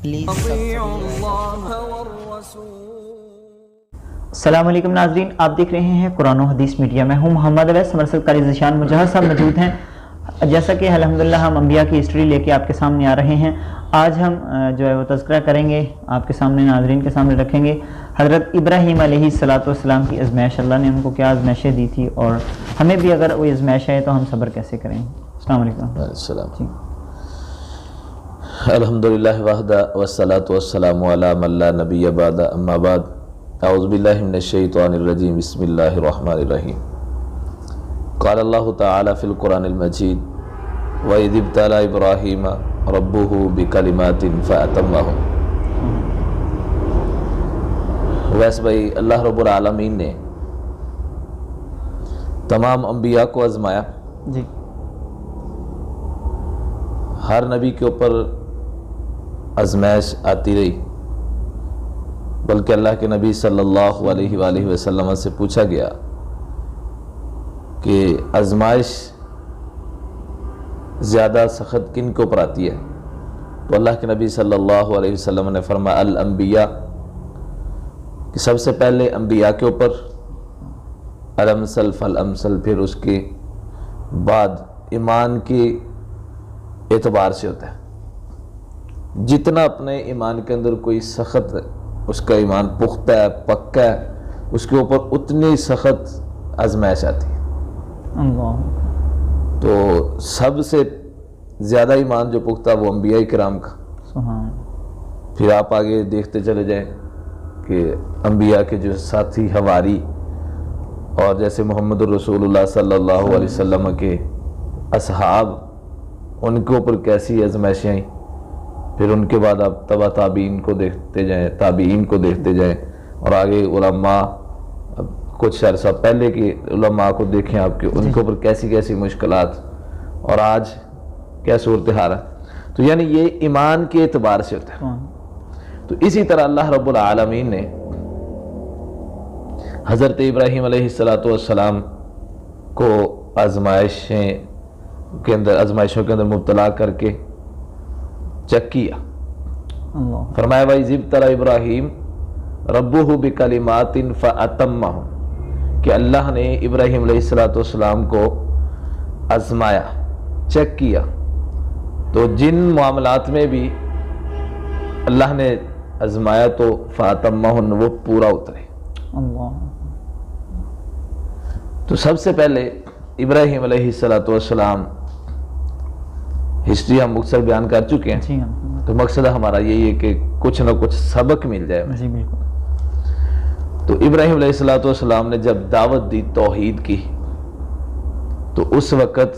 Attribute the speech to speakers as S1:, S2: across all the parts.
S1: Please
S2: السلام علیکم ناظرین، آپ دیکھ رہے ہیں قرآن و حدیث میڈیا۔ میں ہوں محمد اویس۔ مرسل قاری ذیشان مجاہد صاحب موجود ہیں۔ جیسا کہ الحمدللہ ہم انبیاء کی ہسٹری لے کے آپ کے سامنے آ رہے ہیں، آج ہم جو ہے وہ تذکرہ کریں گے، آپ کے سامنے ناظرین کے سامنے رکھیں گے حضرت ابراہیم علیہ السلام کی ازمائش۔ اللہ نے ہم کو کیا ازمائشیں دی تھی، اور ہمیں بھی اگر وہ ازمائش ہے تو ہم صبر کیسے کریں۔ السلام علیکم۔
S3: السلام۔ الحمدللہ وحدہ والصلاة والسلام علی من لا نبی بعد، اما بعد، اعوذ باللہ من الشیطان الرجیم، بسم اللہ الرحمن الرحیم۔ قال اللہ تعالی فی القرآن المجید وَإِذِ ابْتَلَى إِبْرَاهِيمَ رَبُّهُ بِكَلِمَاتٍ فَأَتَمَّهُ۔ ویسے بھائی اللہ رب العالمین نے تمام انبیاء کو آزمایا
S2: جی،
S3: ہر نبی کے اوپر آزمائش آتی رہی، بلکہ اللہ کے نبی صلی اللہ علیہ وآلہ وسلم سے پوچھا گیا کہ آزمائش زیادہ سخت کن کے اوپر آتی ہے، تو اللہ کے نبی صلی اللہ علیہ وسلم نے فرمایا الانبیاء، کہ سب سے پہلے انبیاء کے اوپر، الامثل فالامثل، پھر اس کے بعد ایمان کے اعتبار سے ہوتا ہے۔ جتنا اپنے ایمان کے اندر کوئی سخت ہے، اس کا ایمان پختہ ہے، پکا ہے، اس کے اوپر اتنی سخت آزمائش آتی ہے۔
S2: اللہ،
S3: تو سب سے زیادہ ایمان جو پختہ وہ انبیاء کرام کا۔
S2: سبحان۔
S3: پھر آپ آگے دیکھتے چلے جائیں کہ انبیاء کے جو ساتھی حواری، اور جیسے محمد الرسول اللہ صلی اللہ علیہ وسلم کے اصحاب، ان کے اوپر کیسی آزمائشیں آئیں۔ پھر ان کے بعد آپ تبع تابعین کو دیکھتے جائیں، تابعین کو دیکھتے جائیں، اور آگے علماء، کچھ عرصہ پہلے کے علماء کو دیکھیں آپ کے، ان کے اوپر کیسی کیسی مشکلات، اور آج کیا صورتحال ہے۔ تو یعنی یہ ایمان کے اعتبار سے ہوتا ہے۔ تو اسی طرح اللہ رب العالمین نے حضرت ابراہیم علیہ السلام کو آزمائشوں کے اندر مبتلا کر کے چیک کیا۔ فرمایا وَإِذِ ابْتَلَى إِبْرَاهِيمَ رَبُّهُ بِكَلِمَاتٍ فَأَتَمَّهُ، کہ اللہ نے ابراہیم علیہ السلام کو آزمایا، چیک کیا۔ تو جن معاملات میں بھی اللہ نے آزمایا تو فَأَتَمَّهُ، وہ پورا اترے۔
S2: اللہ،
S3: تو سب سے پہلے ابراہیم علیہ السلام، ہسٹری ہم مختصر بیان کر چکے ہیں،
S2: جی ہاں،
S3: تو مقصد ہمارا یہی ہے کہ کچھ نہ کچھ سبق مل جائے۔
S2: جی بالکل۔
S3: تو ابراہیم علیہ السلام نے جب دعوت دی توحید کی، تو اس وقت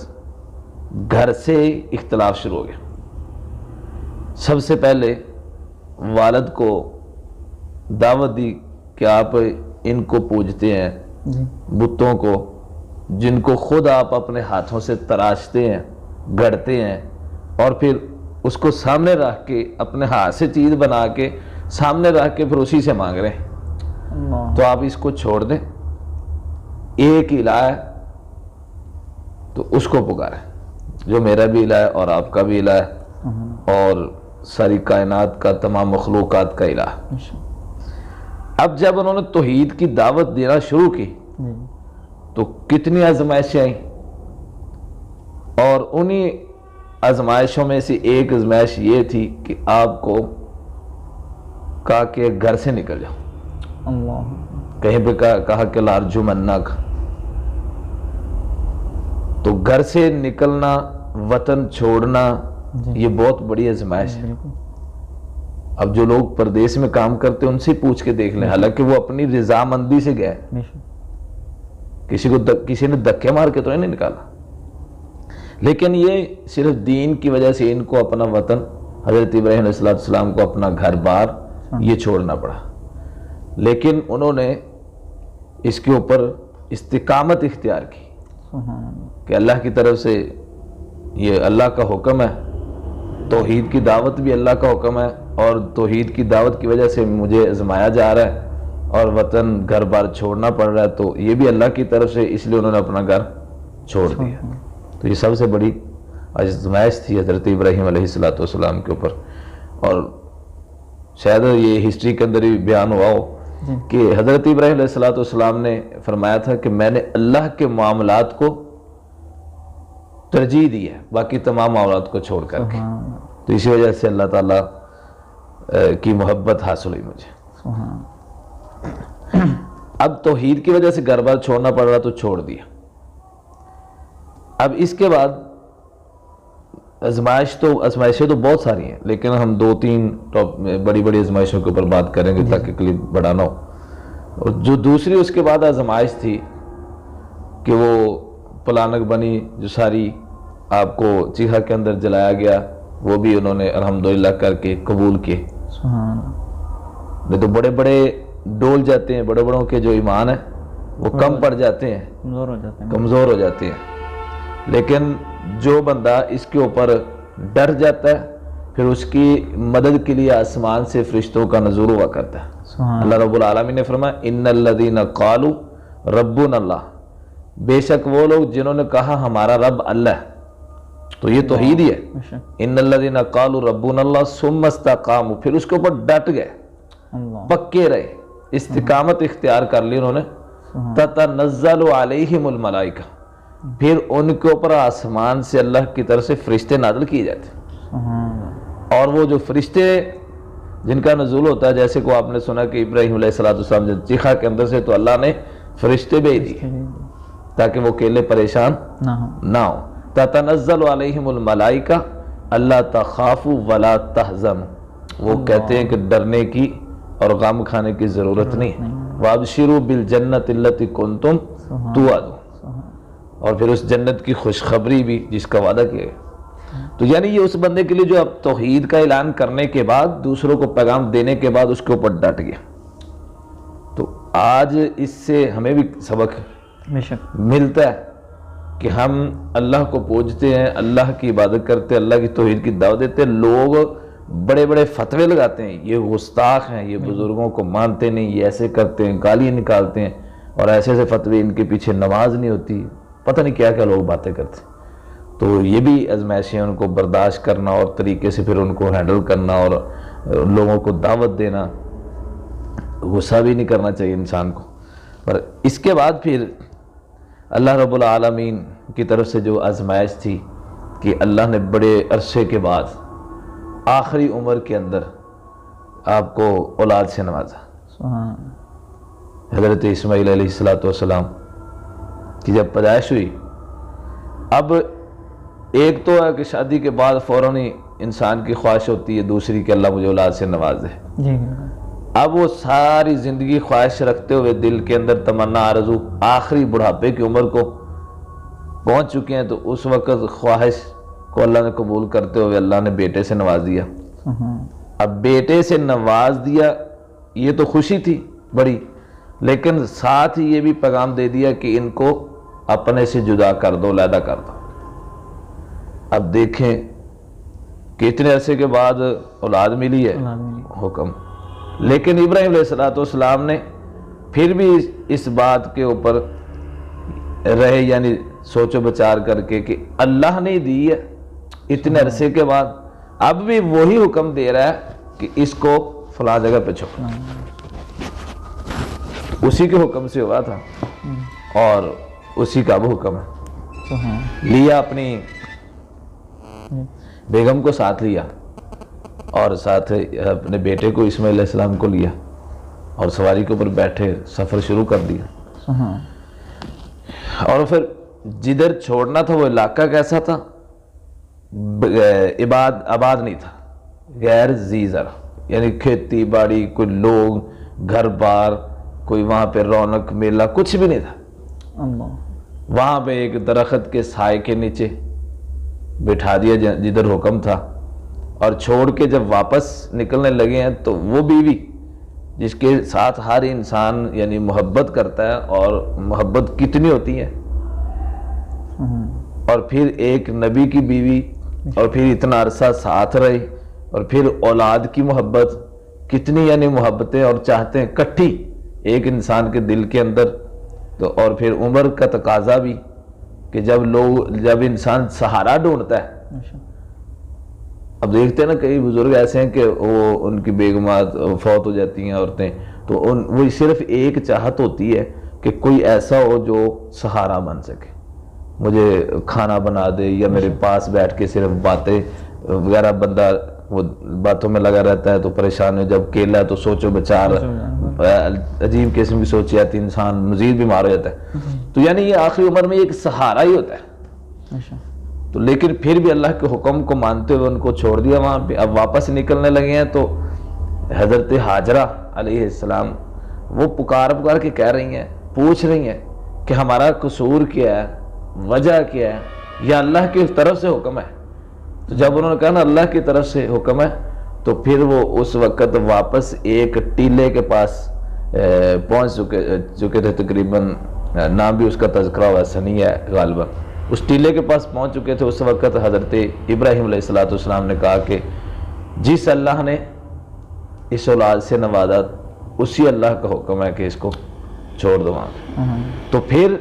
S3: گھر سے اختلاف شروع ہو گیا۔ سب سے پہلے والد کو دعوت دی کہ آپ ان کو پوجتے ہیں،
S2: جی،
S3: بتوں کو، جن کو خود آپ اپنے ہاتھوں سے تراشتے ہیں، گڑتے ہیں، اور پھر اس کو سامنے رکھ کے، اپنے ہاتھ سے چیز بنا کے سامنے رکھ کے پھر اسی سے مانگ رہے ہیں۔
S2: اللہ،
S3: تو آپ اس کو چھوڑ دیں، ایک الہ ہے تو اس کو پکاریں، جو میرا بھی الہ ہے اور آپ کا بھی الہ ہے، اور ساری کائنات کا، تمام مخلوقات کا الہ ہے۔ اب جب انہوں نے توحید کی دعوت دینا شروع کی تو کتنی آزمائشیں آئیں، اور انہی آزمائشوں میں سے ایک آزمائش یہ تھی کہ آپ کو کہا کہ گھر سے نکل جاؤ۔
S2: اللہ،
S3: کہیں پہ کہا کہ لارجمنک، تو گھر سے نکلنا، وطن چھوڑنا، یہ بہت بڑی آزمائش ہے۔
S2: بالکل۔
S3: اب جو لوگ پردیس میں کام کرتے ہیں ان سے پوچھ کے دیکھ لیں، حالانکہ وہ اپنی رضامندی سے گئے، کسی نے دھکے مار کے تو نہیں نکالا، لیکن یہ صرف دین کی وجہ سے ان کو اپنا وطن، حضرت ابراہیم علیہ السلام کو اپنا گھر بار یہ چھوڑنا پڑا۔ لیکن انہوں نے اس کے اوپر استقامت اختیار کی کہ اللہ کی طرف سے یہ اللہ کا حکم ہے، توحید کی دعوت بھی اللہ کا حکم ہے، اور توحید کی دعوت کی وجہ سے مجھے آزمایا جا رہا ہے اور وطن گھر بار چھوڑنا پڑ رہا ہے، تو یہ بھی اللہ کی طرف سے، اس لیے انہوں نے اپنا گھر چھوڑ دیا۔ تو یہ سب سے بڑی آزمائش تھی حضرت ابراہیم علیہ السلام کے اوپر۔ اور شاید یہ ہسٹری کے اندر ہی بیان ہوا ہو کہ حضرت ابراہیم علیہ السلام نے فرمایا تھا کہ میں نے اللہ کے معاملات کو ترجیح دی ہے باقی تمام معاملات کو چھوڑ کر کے، تو اسی وجہ سے اللہ تعالیٰ کی محبت حاصل ہوئی مجھے۔ اب توحید کی وجہ سے گھر بار چھوڑنا پڑ رہا تو چھوڑ دیا۔ اب اس کے بعد آزمائشیں تو بہت ساری ہیں، لیکن ہم 2-3 بڑی بڑی آزمائشوں کے اوپر بات کریں گے تاکہ کلپ بڑا نہ ہو۔ اور جو دوسری اس کے بعد آزمائش تھی کہ وہ پلانک بنی جو ساری آپ کو چیخا کے اندر جلایا گیا، وہ بھی انہوں نے الحمدللہ کر کے قبول کیے۔ نہیں تو بڑے بڑے ڈول جاتے ہیں، بڑے بڑوں کے جو ایمان ہے وہ کم پڑ جاتے ہیں، کمزور ہو جاتے ہیں۔ لیکن جو بندہ اس کے اوپر ڈر جاتا ہے پھر اس کی مدد کے لیے آسمان سے فرشتوں کا نزول ہوا کرتا ہے۔ اللہ رب العالمین نے فرمایا ان الذین قالوا ربنا اللہ، بے شک وہ لوگ جنہوں نے کہا ہمارا رب اللہ ہے، تو یہ توحید ہی ہے۔ ان الذین قالوا ربنا اللہ ثم استقاموا، پھر اس کے اوپر ڈٹ گئے، پکے رہے، استقامت اختیار کر لی انہوں نے۔ تتنزل علیہم الملائکہ، پھر ان کے اوپر آسمان سے اللہ کی طرف سے فرشتے نازل کیے جاتے، اور وہ جو فرشتے جن کا نزول ہوتا ہے، جیسے کو آپ نے سنا کہ ابراہیم علیہ السلام جب چیخا کے اندر سے تو اللہ نے فرشتے بھیج دیے تاکہ وہ اکیلے پریشان نہ ہو۔ تتنزل علیہم الملائکہ اللہ تخافوا ولا تحزنوا، وہ کہتے ہیں کہ ڈرنے کی اور غم کھانے کی ضرورت نہیں۔ وابشروا بالجنۃ التی کنتم توعدون، اور پھر اس جنت کی خوشخبری بھی جس کا وعدہ کیا گیا۔ تو یعنی یہ اس بندے کے لیے جو اب توحید کا اعلان کرنے کے بعد، دوسروں کو پیغام دینے کے بعد اس کے اوپر ڈٹ گیا۔ تو آج اس سے ہمیں بھی سبق ملتا ہے کہ ہم اللہ کو پوجتے ہیں، اللہ کی عبادت کرتے ہیں، اللہ کی توحید کی دعوت دیتے ہیں، لوگ بڑے بڑے فتوے لگاتے ہیں، یہ گستاخ ہیں، یہ بزرگوں کو مانتے نہیں، یہ ایسے کرتے ہیں، گالیاں نکالتے ہیں، اور ایسے ایسے فتوے، ان کے پیچھے نماز نہیں ہوتی، پتہ نہیں کیا کیا لوگ باتیں کرتے ہیں۔ تو یہ بھی آزمائشیں، ان کو برداشت کرنا اور طریقے سے پھر ان کو ہینڈل کرنا اور لوگوں کو دعوت دینا، غصہ بھی نہیں کرنا چاہیے انسان کو۔ پر اس کے بعد پھر اللہ رب العالمین کی طرف سے جو آزمائش تھی کہ اللہ نے بڑے عرصے کے بعد آخری عمر کے اندر آپ کو اولاد سے نوازا۔ حضرت اسماعیل علیہ السلام کی جب پیدائش ہوئی، اب ایک تو ہے کہ شادی کے بعد فوراً ہی انسان کی خواہش ہوتی ہے، دوسری کہ اللہ مجھے اولاد سے نواز دے۔ اب وہ ساری زندگی خواہش رکھتے ہوئے دل کے اندر تمنا آرزو آخری بڑھاپے کی عمر کو پہنچ چکے ہیں، تو اس وقت خواہش کو اللہ نے قبول کرتے ہوئے اللہ نے بیٹے سے نواز دیا۔ اب بیٹے سے نواز دیا، یہ تو خوشی تھی بڑی، لیکن ساتھ ہی یہ بھی پیغام دے دیا کہ ان کو اپنے سے جدا کر دو، علیحدہ کر دو۔ اب دیکھیں کہ اتنے عرصے کے بعد اولاد ملی ہے، حکم، لیکن ابراہیم علیہ السلام نے پھر بھی اس بات کے اوپر رہے، یعنی سوچ و بچار کر کے کہ اللہ نے دی ہے اتنے عرصے کے بعد، اب بھی وہی حکم دے رہا ہے کہ اس کو فلاں جگہ پہ چھوڑو، اسی کے حکم سے ہوا تھا اور اسی کا اب حکم ہے۔ لیا اپنی بیگم کو ساتھ لیا اور ساتھ اپنے بیٹے کو اسماعیل علیہ السلام کو لیا اور سواری کے اوپر بیٹھے سفر شروع کر دیا۔ اور پھر جدھر چھوڑنا تھا وہ علاقہ کیسا تھا؟ آباد نہیں تھا، غیر ذی زرع، یعنی کھیتی باڑی، کوئی لوگ، گھر بار، کوئی وہاں پہ رونق میلہ کچھ بھی نہیں تھا۔ وہاں پہ ایک درخت کے سائے کے نیچے بٹھا دیا جدھر حکم تھا، اور چھوڑ کے جب واپس نکلنے لگے ہیں تو وہ بیوی جس کے ساتھ ہر انسان یعنی محبت کرتا ہے، اور محبت کتنی ہوتی ہے، اور پھر ایک نبی کی بیوی، اور پھر اتنا عرصہ ساتھ رہی، اور پھر اولاد کی محبت کتنی، یعنی محبتیں اور چاہتے ہیں کٹھی ایک انسان کے دل کے اندر۔ تو اور پھر عمر کا تقاضا بھی کہ جب انسان سہارا ڈھونڈتا ہے اب دیکھتے ہیں نا کئی بزرگ ایسے ہیں کہ وہ ان کی بیگمات فوت ہو جاتی ہیں عورتیں، تو وہ صرف ایک چاہت ہوتی ہے کہ کوئی ایسا ہو جو سہارا بن سکے، مجھے کھانا بنا دے یا میرے پاس بیٹھ کے صرف باتیں وغیرہ، بندہ وہ باتوں میں لگا رہتا ہے تو پریشان ہو، جب اکیلا ہے تو سوچو بچار عجیب قسم کی سوچ آتی، انسان مزید بیمار ہو جاتا ہے. تو یعنی یہ آخری عمر میں ایک سہارا ہی ہوتا ہے. تو لیکن پھر بھی اللہ کے حکم کو مانتے ہوئے ان کو چھوڑ دیا وہاں پہ. اب واپس نکلنے لگے ہیں تو حضرت ہاجرہ علیہ السلام وہ پکار کے کہہ رہی ہیں، پوچھ رہی ہیں کہ ہمارا قصور کیا ہے، وجہ کیا ہے، یا اللہ کی طرف سے حکم ہے. تو جب انہوں نے کہا نا اللہ کی طرف سے حکم ہے، تو پھر وہ اس وقت واپس ایک ٹیلے کے پاس پہنچ چکے تھے. تقریباً نام بھی اس کا تذکرہ ہوا سنی ہے غالباً. اس ٹیلے کے پاس پہنچ چکے تھے. اس وقت حضرت ابراہیم علیہ السلام نے کہا کہ جس اللہ نے اس اولاد سے نوازا اسی اللہ کا حکم ہے کہ اس کو چھوڑ دو وہاں. تو پھر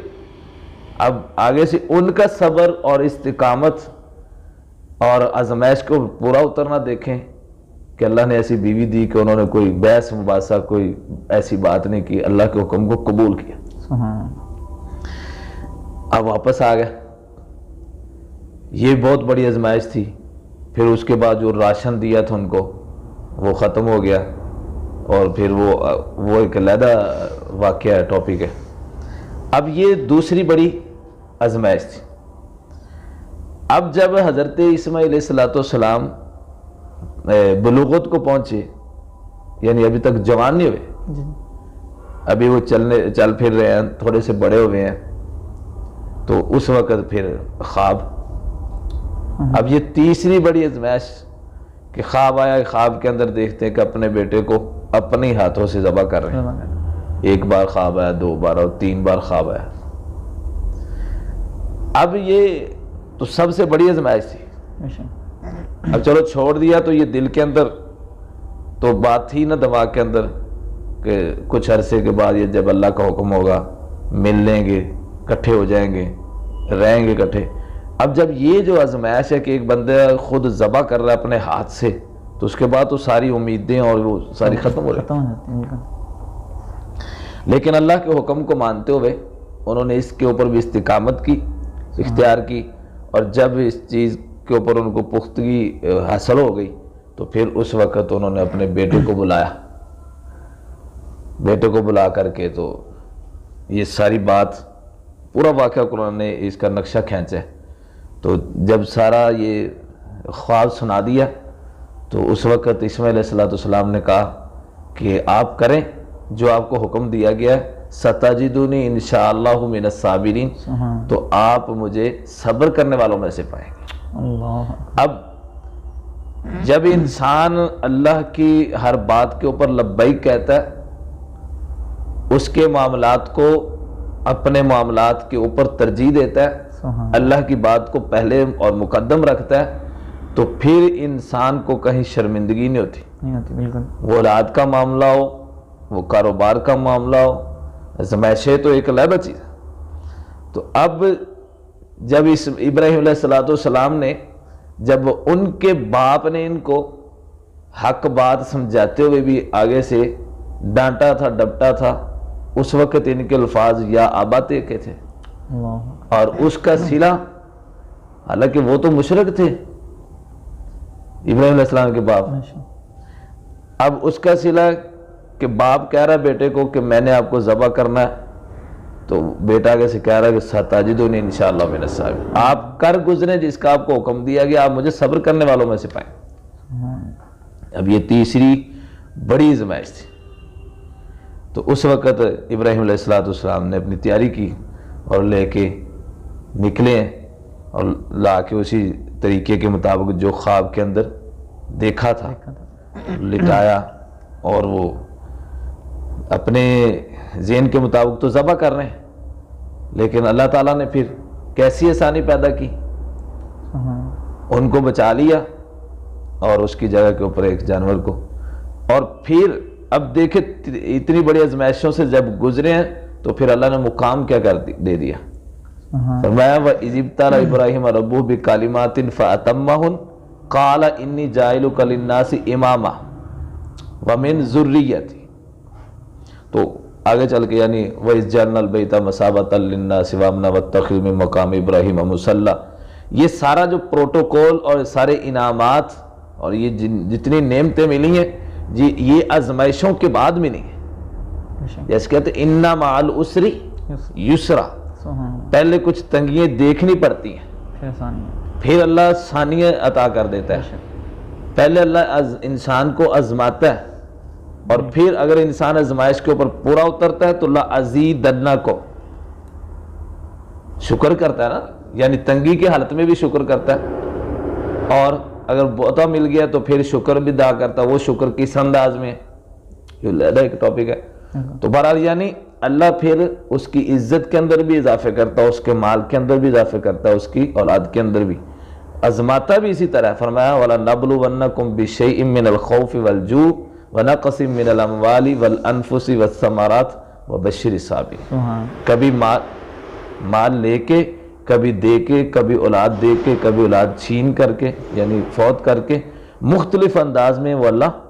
S3: اب آگے سے ان کا صبر اور استقامت اور آزمائش کو پورا اترنا دیکھیں کہ اللہ نے ایسی بیوی دی کہ انہوں نے کوئی بحث مباحثہ کوئی ایسی بات نہیں کی، اللہ کے حکم کو قبول کیا. اب واپس آ گئے. یہ بہت بڑی آزمائش تھی. پھر اس کے بعد جو راشن دیا تھا ان کو وہ ختم ہو گیا، اور پھر وہ ایک علیحدہ واقعہ ہے، ٹاپک ہے. اب یہ دوسری بڑی آزمائش تھی. اب جب حضرت اسماعیل علیہ السلام بلوغت کو پہنچے، یعنی ابھی تک جوان نہیں ہوئے، ابھی وہ چل پھر رہے ہیں، تھوڑے سے بڑے ہوئے ہیں، تو اس وقت پھر خواب. اب یہ تیسری بڑی آزمائش کہ خواب آیا. خواب کے اندر دیکھتے ہیں کہ اپنے بیٹے کو اپنے ہاتھوں سے ذبح کر رہے ہیں. ایک بار خواب آیا، 2 بار اور 3 بار خواب آیا. اب یہ تو سب سے بڑی آزمائش تھی. اب چلو چھوڑ دیا تو یہ دل کے اندر تو بات تھی نا، دماغ کے اندر، کہ کچھ عرصے کے بعد یہ جب اللہ کا حکم ہوگا مل لیں گے، کٹھے ہو جائیں گے، رہیں گے کٹھے. اب جب یہ جو آزمائش ہے کہ ایک بندہ خود ذبح کر رہا ہے اپنے ہاتھ سے، تو اس کے بعد تو ساری امیدیں اور وہ ساری ختم ہو رہی ہیں. لیکن اللہ کے حکم کو مانتے ہوئے انہوں نے اس کے اوپر بھی استقامت کی، اختیار کی. اور جب اس چیز کے اوپر ان کو پختگی حاصل ہو گئی تو پھر اس وقت انہوں نے اپنے بیٹے کو بلایا. بیٹے کو بلا کر کے تو یہ ساری بات، پورا واقعہ قرآن نے اس کا نقشہ کھینچا ہے. تو جب سارا یہ خواب سنا دیا تو اس وقت اسماعیل علیہ السلام نے کہا کہ آپ کریں جو آپ کو حکم دیا گیا ہے، ستجدونی انشاءاللہ من الصابرین، تو آپ مجھے صبر کرنے والوں میں سے پائیں گے. اب جب انسان اللہ کی ہر بات کے اوپر لبیک کہتا ہے، اس کے معاملات کو اپنے معاملات کے اوپر ترجیح دیتا ہے، اللہ کی بات کو پہلے اور مقدم رکھتا ہے، تو پھر انسان کو کہیں شرمندگی نہیں ہوتی.
S2: بالکل. وہ
S3: اولاد کا معاملہ ہو، وہ کاروبار کا معاملہ ہو، آزمائشیں تو ایک علیحدہ چیز. تو اب جب اس ابراہیم علیہ السلام نے، جب ان کے باپ نے ان کو حق بات سمجھاتے ہوئے بھی آگے سے ڈانٹا تھا، ڈپٹا تھا، اس وقت ان کے الفاظ یا آباتے کے تھے. اور اس کا صلہ، حالانکہ وہ تو مشرک تھے ابراہیم علیہ السلام کے باپ، اب اس کا صلہ کہ باپ کہہ رہا بیٹے کو کہ میں نے آپ کو ذبح کرنا ہے، تو بیٹا آگے سے کہہ رہا کہ ستجدونی انشاءاللہ من الصابرین، آپ کر گزریں جس کا آپ کو حکم دیا گیا، آپ مجھے صبر کرنے والوں میں سے پائیں. اب یہ تیسری بڑی آزمائش تھی. تو اس وقت ابراہیم علیہ السلام نے اپنی تیاری کی اور لے کے نکلے اور لا کے اسی طریقے کے مطابق جو خواب کے اندر دیکھا تھا لٹایا، اور وہ اپنے ذہن کے مطابق تو ذبح کر رہے ہیں، لیکن اللہ تعالیٰ نے پھر کیسی آسانی پیدا کی، ان کو بچا لیا اور اس کی جگہ کے اوپر ایک جانور کو. اور پھر اب دیکھیں اتنی بڑی آزمائشوں سے جب گزرے ہیں تو پھر اللہ نے مقام کیا کر دے دیا. فرمایا وَإِذِ ابْتَلَىٰ إِبْرَاهِيمَ رَبُّهُ بِكَلِمَاتٍ فَأَتَمَّهُنَّ قال انی جاعلک للناس اماما ومن ذریتی. تو آگے چل کے یعنی وَإِذْ جَعَلْنَا الْبَيْتَ مَثَابَةً لِلنَّاسِ وَأَمْنًا وَاتَّخِذُوا مِن مَّقَامِ إِبْرَاهِيمَ مُصَلًّى. یہ سارا جو پروٹوکول اور سارے انعامات اور یہ جتنی نعمتیں ملی ہیں جی یہ آزمائشوں کے بعد ملی ہیں. جیسے کہتے ہیں اِنَّ مَعَ الْعُسْرِ یسرا. پہلے کچھ تنگیاں دیکھنی پڑتی ہیں پھر اللہ ثانیہ عطا کر دیتا ہے. پہلے اللہ انسان کو آزماتا ہے اور پھر اگر انسان آزمائش کے اوپر پورا اترتا ہے تو اللہ ازیدنہ کو شکر کرتا ہے نا, یعنی تنگی کی حالت میں بھی شکر کرتا ہے, اور اگر بہتا مل گیا تو پھر شکر بھی ادا کرتا ہے. وہ شکر کس انداز میں یہ علیحدہ ایک ٹاپک ہے. تو بہرحال یعنی اللہ پھر اس کی عزت کے اندر بھی اضافے کرتا ہے, اس کے مال کے اندر بھی اضافے کرتا ہے, اس کی اولاد کے اندر بھی آزماتا بھی اسی طرح. فرمایا وَلَنَبْلُوَنَّكُمْ بِشَيْءٍ مِّنَ الْخَوْفِ وَالْجُوعِ وَنَقْصٍ مِّنَ الْأَمْوَالِ وَالْأَنفُسِ وَالثَّمَرَاتِ وَبَشِّرِ الصَّابِرِينَ. کبھی مال لے کے, کبھی دے کے, کبھی اولاد دے کے, کبھی اولاد چھین کر کے یعنی فوت کر کے, مختلف انداز میں وہ اللہ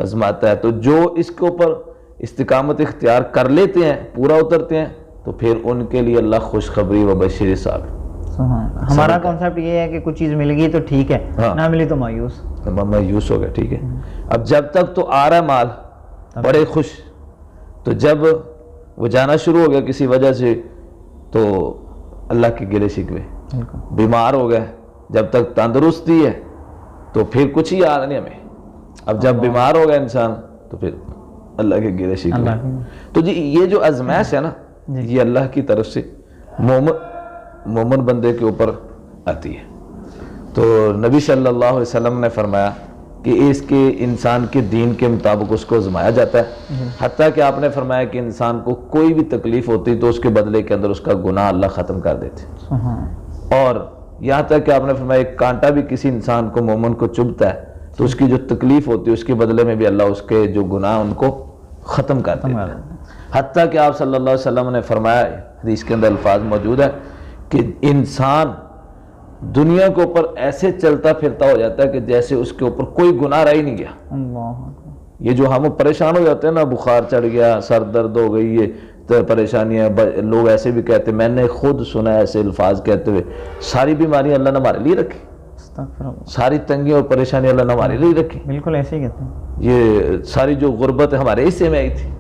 S3: آزماتا ہے. تو جو اس کے اوپر استقامت اختیار کر لیتے ہیں, پورا اترتے ہیں, تو پھر ان کے لیے اللہ خوشخبری وبشر الصابرین.
S2: ہمارا کانسیپٹ یہ ہے کہ کچھ چیز مل گئی تو ٹھیک ہے, نہ ملی تو مایوس
S3: ہو گیا. ٹھیک ہے, اب جب تک تو آ رہا ہے مال بڑے خوش, تو جب وہ جانا شروع ہو گیا کسی وجہ سے تو اللہ کے گلے شکوے. بیمار ہو گئے, جب تک تندرستی ہے تو پھر کچھ ہی یاد نہیں ہمیں. اب جب بیمار ہو گیا انسان تو پھر اللہ کے گلے شکوے. تو جی یہ جو آزمائش ہے نا یہ اللہ کی طرف سے مومن بندے کے اوپر آتی ہے. تو نبی صلی اللہ علیہ وسلم نے فرمایا کہ اس کے انسان کے دین کے مطابق اس کو آزمایا جاتا ہے, حتیٰ کہ آپ نے فرمایا کہ انسان کو کوئی بھی تکلیف ہوتی تو اس کے بدلے کے اندر اس کا گناہ اللہ ختم کر دیتے. اور یہاں تک کہ آپ نے فرمایا ایک کانٹا بھی کسی انسان کو مومن کو چبھتا ہے تو اس کی جو تکلیف ہوتی ہے اس کے بدلے میں بھی اللہ اس کے جو گناہ ان کو ختم کر دیتا ہے. حتیٰ کہ آپ صلی اللہ علیہ وسلم نے فرمایا, حدیث کے اندر الفاظ موجود ہے کہ انسان دنیا کے اوپر ایسے چلتا پھرتا ہو جاتا ہے کہ جیسے اس کے اوپر کوئی گناہ رہ ہی نہیں گیا. یہ جو ہم پریشان ہو جاتے ہیں نا, بخار چڑھ گیا, سر درد ہو گئی, یہ پریشانیاں, لوگ ایسے بھی کہتے ہیں, میں نے خود سنا ایسے الفاظ کہتے ہوئے, ساری بیماریاں اللہ نے ہمارے لیے رکھی, ساری تنگیاں اور پریشانیاں اللہ نے ہمارے لیے رکھی.
S2: بالکل ایسے ہی کہتے ہیں.
S3: یہ ساری جو غربت ہمارے حصے میں آئی تھی.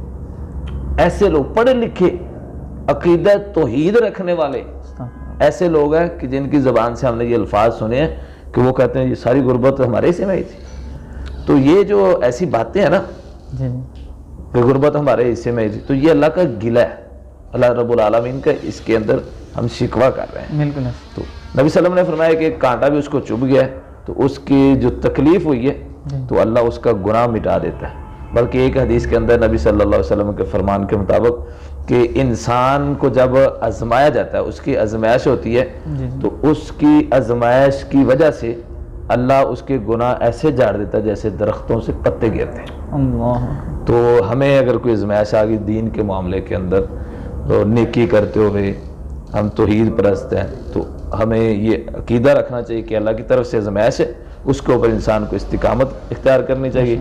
S3: ایسے لوگ پڑھے لکھے عقیدہ توحید رکھنے والے ایسے لوگ ہیں کہ جن کی زبان سے ہم نے یہ الفاظ سنے ہیں کہ وہ کہتے ہیں یہ ساری غربت ہمارے حصے میں آئی تھی. تو یہ جو ایسی باتیں ہیں نا کہ غربت ہمارے حصے میں آئی تھی, تو یہ اللہ کا گلہ ہے, اللہ رب العالمین کا اس کے اندر ہم شکوہ کر رہے ہیں. بالکل. تو نبی صلی اللہ علیہ وسلم نے فرمایا کہ ایک کانٹا بھی اس کو چبھ گیا ہے تو اس کی جو تکلیف ہوئی ہے تو اللہ اس کا گناہ مٹا دیتا ہے. بلکہ ایک حدیث کے اندر نبی صلی اللہ علیہ وسلم کے فرمان کے مطابق کہ انسان کو جب آزمایا جاتا ہے, اس کی آزمائش ہوتی ہے, تو اس کی آزمائش کی وجہ سے اللہ اس کے گناہ ایسے جھاڑ دیتا ہے جیسے درختوں سے پتے گرتے ہیں. تو ہمیں اگر کوئی آزمائش آ گئی دین کے معاملے کے اندر, تو نیکی کرتے ہوئے ہم توحید پرست ہیں, تو ہمیں یہ عقیدہ رکھنا چاہیے کہ اللہ کی طرف سے آزمائش ہے, اس کے اوپر انسان کو استقامت اختیار کرنی چاہیے.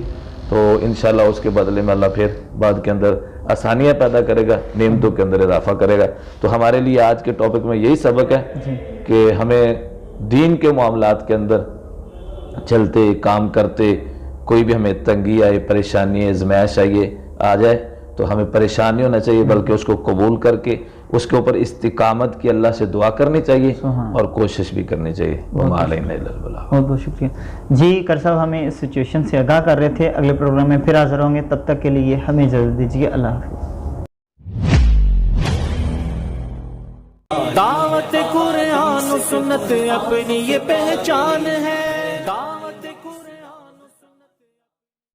S3: تو انشاءاللہ اس کے بدلے میں اللہ پھر بعد کے اندر آسانیاں پیدا کرے گا, نعمتوں کے اندر اضافہ کرے گا. تو ہمارے لیے آج کے ٹاپک میں یہی سبق ہے کہ ہمیں دین کے معاملات کے اندر چلتے کام کرتے کوئی بھی ہمیں تنگی آئے, پریشانی آزمائش آ جائے تو ہمیں پریشان نہیں ہونا چاہیے, بلکہ اس کو قبول کر کے اس کے اوپر استقامت کی اللہ سے دعا کرنی چاہیے اور کوشش بھی کرنی چاہیے.
S2: بہت بہت شکریہ جی. کر صاحب ہمیں اس سچویشن سے آگاہ کر رہے تھے. اگلے پروگرام میں پھر حاضر ہوں گے, تب تک کے لیے ہمیں اجازت دیجیے. اللہ حافظ.
S1: دعوت قرآن و سنت اپنی یہ پہچان ہے.